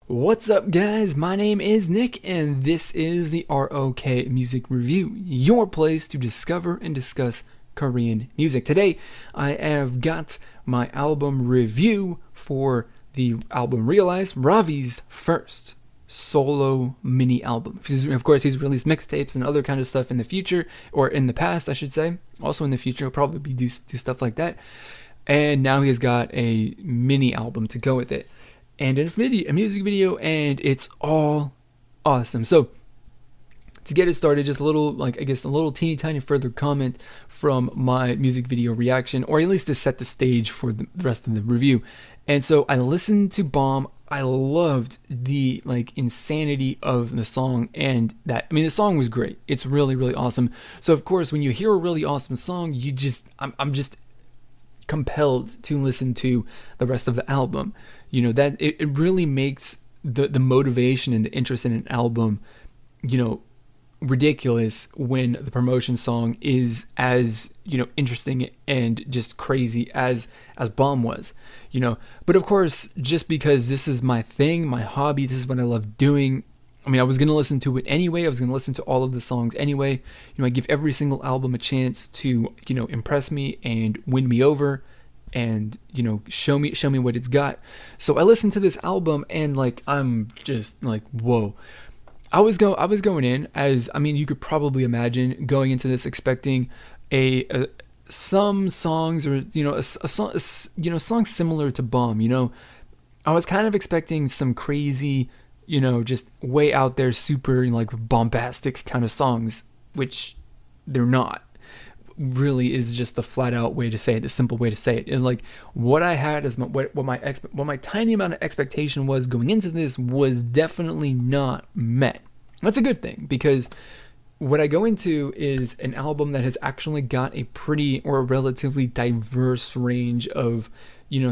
What's up, guys? My name is Nick, and this is the ROK Music Review, your place to discover and discuss Korean music. Today, I have got my album review for the album R.EAL1ZE, Ravi's first solo mini album. Of course, he's released mixtapes and other kind of stuff in the future, or in the past, I should say. Also in the future, he'll probably do stuff like that. And now he's got a mini album to go with it, and a music video, and it's all awesome. So to get it started, just a little, a little teeny tiny further comment from my music video reaction, or at least to set the stage for the rest of the review. And so I listened to Bomb. I loved the insanity of the song, and the song was great. It's really, really awesome. So of course, when you hear a really awesome song, I'm just compelled to listen to the rest of the album. That it really makes the motivation and the interest in an album, ridiculous when the promotion song is as, interesting and just crazy as Bomb was, But of course, just because this is my thing, my hobby, this is what I love doing, I was going to listen to it anyway. I was going to listen to all of the songs anyway. I give every single album a chance to, impress me and win me over and, show me what it's got. So I listened to this album and I'm just whoa. I was going in as, you could probably imagine going into this expecting some songs, or, a song, songs similar to Bomb. I was kind of expecting some crazy, just way out there, super bombastic kind of songs, which they're not. Really is just the flat out way to say it. The simple way to say it is what I had as what my tiny amount of expectation was going into this was definitely not met. That's a good thing, because what I go into is an album that has actually got a pretty, or a relatively diverse range of,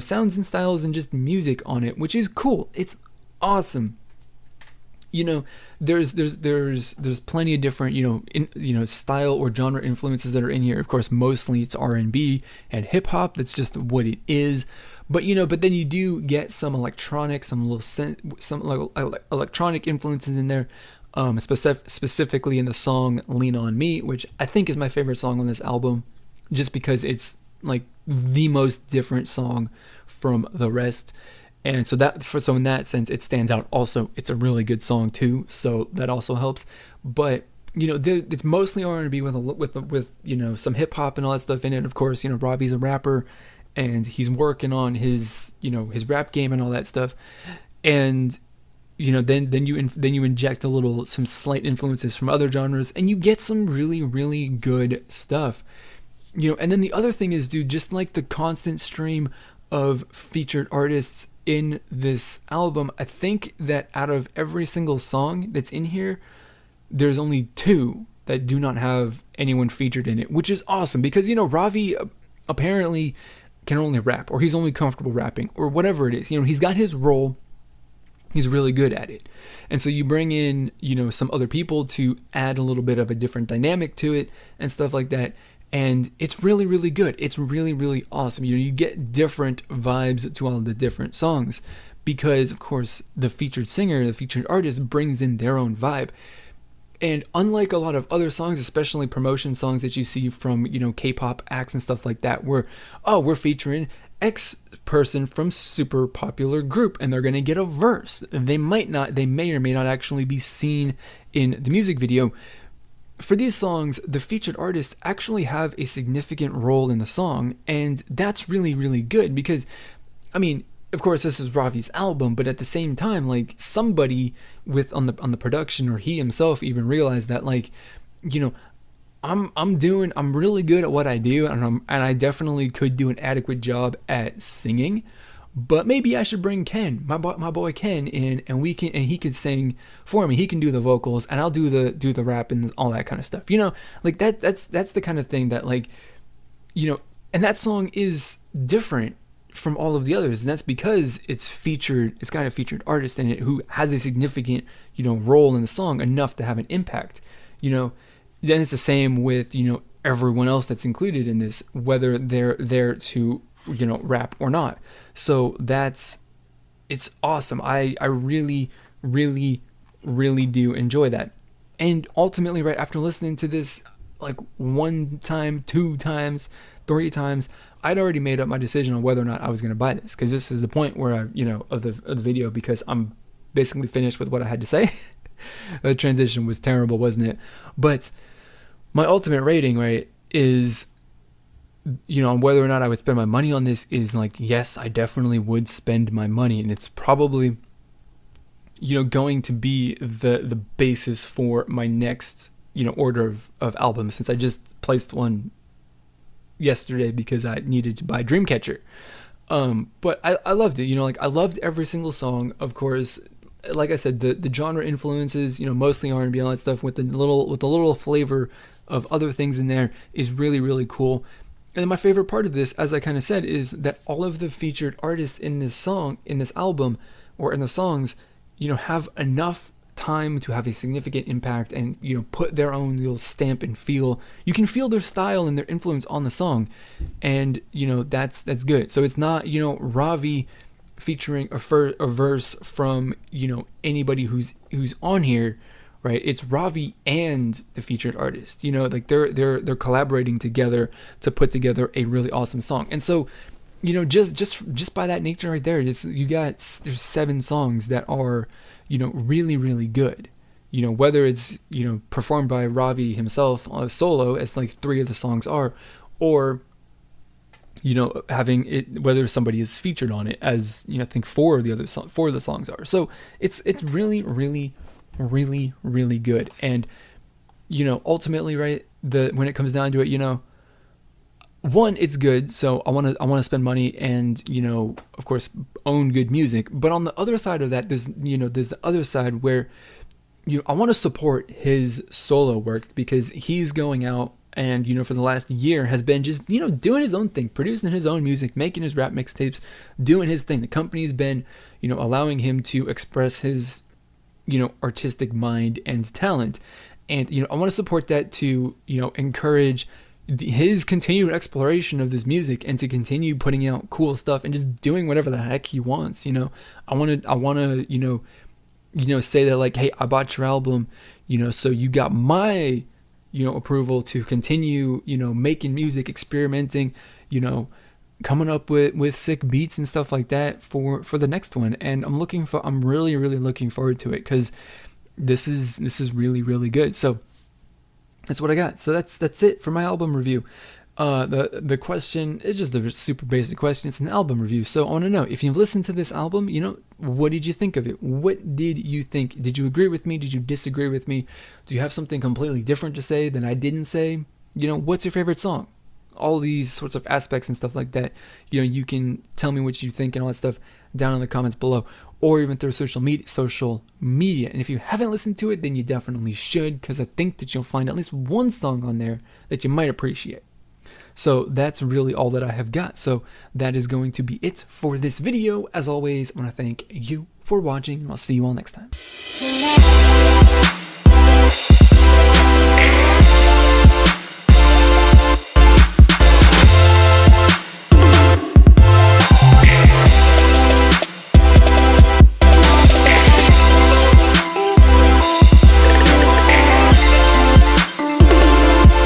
sounds and styles and just music on it, which is cool. It's awesome. There's plenty of different, style or genre influences that are in here. Of course, mostly it's R&B and hip hop. That's just what it is. But then you do get some electronic, some electronic influences in there. Specifically in the song "Lean on Me," which I think is my favorite song on this album, just because it's the most different song from the rest. And so in that sense, it stands out. Also, it's a really good song too, so that also helps. But it's mostly R&B with some hip hop and all that stuff in it. Of course, Ravi's a rapper, and he's working on his his rap game and all that stuff. And then you inject some slight influences from other genres, and you get some really, really good stuff. And then the other thing is, dude, just the constant stream of featured artists in this album. I think that out of every single song that's in here, there's only 2 that do not have anyone featured in it, which is awesome, because Ravi apparently can only rap, or he's only comfortable rapping, or whatever it is. He's got his role. He's really good at it. And so you bring in, some other people to add a little bit of a different dynamic to it and stuff like that. And it's really, really good. It's really, really awesome. You get different vibes to all of the different songs, because, of course, the featured singer, the featured artist brings in their own vibe. And unlike a lot of other songs, especially promotion songs that you see from, K-pop acts and stuff like that, where, we're featuring X person from super popular group, and they're going to get a verse. They may or may not actually be seen in the music video. For these songs, the featured artists actually have a significant role in the song, and that's really, really good, because, of course, this is Ravi's album, but at the same time, somebody on the production, or he himself, even realized that, I'm really good at what I do, and I definitely could do an adequate job at singing, but maybe I should bring Ken, my boy Ken, in, and he could sing for me. He can do the vocals, and I'll do the rap and all that kind of stuff. That's the kind of thing that and that song is different from all of the others, and that's because it's got a featured artist in it who has a significant role in the song, enough to have an impact. Then it's the same with everyone else that's included in this, whether they're there to rap or not. So that's it's awesome. I really, really, really do enjoy that. And ultimately, right after listening to this like one time, two times, three times, I'd already made up my decision on whether or not I was going to buy this, because this is the point where of the video, because I'm basically finished with what I had to say. The transition was terrible, wasn't it? But my ultimate rating, right, is, on whether or not I would spend my money on this is like, yes, I definitely would spend my money, and it's probably going to be the basis for my next order of albums, since I just placed one yesterday because I needed to buy Dreamcatcher. But I loved it. Like, I loved every single song. Of course, like I said, the genre influences, mostly R&B and all that stuff, with the little flavor of other things in there, is really, really cool. And then my favorite part of this, as I kind of said, is that all of the featured artists in this album, or in the songs, have enough time to have a significant impact and put their own little stamp and feel. You can feel their style and their influence on the song, and that's good. So it's not Ravi featuring a verse from anybody who's on here, right? It's Ravi and the featured artist. Like they're collaborating together to put together a really awesome song. And so just by that nature right there, there's 7 songs that are really, really good. Whether it's performed by Ravi himself on a solo, as like 3 of the songs are, or having it, whether somebody is featured on it, as I think 4 of the songs are. So it's really, really, really, really good. And ultimately, right, when it comes down to it, one, it's good, so I want to spend money and of course own good music. But on the other side of that, there's the other side where I want to support his solo work, because he's going out and for the last year has been just doing his own thing, producing his own music, making his rap mixtapes, doing his thing. The company's been allowing him to express his artistic mind and talent, and I want to support that, to encourage his continued exploration of this music, and to continue putting out cool stuff and just doing whatever the heck he wants. I want to say that, like, hey, I bought your album, so you got my approval to continue making music, experimenting, coming up with sick beats and stuff like that for the next one. And I'm really, really looking forward to it, because this is really, really good. So that's what I got. So that's it for my album review. The question is just a super basic question. It's an album review. So I want to know, if you've listened to this album, what did you think of it? What did you think? Did you agree with me? Did you disagree with me? Do you have something completely different to say than I didn't say? What's your favorite song? All these sorts of aspects and stuff like that. You can tell me what you think and all that stuff down in the comments below, or even through social media. And if you haven't listened to it, then you definitely should, because I think that you'll find at least one song on there that you might appreciate. So that's really all that I have got. So that is going to be it for this video. As always, I want to thank you for watching, and I'll see you all next time.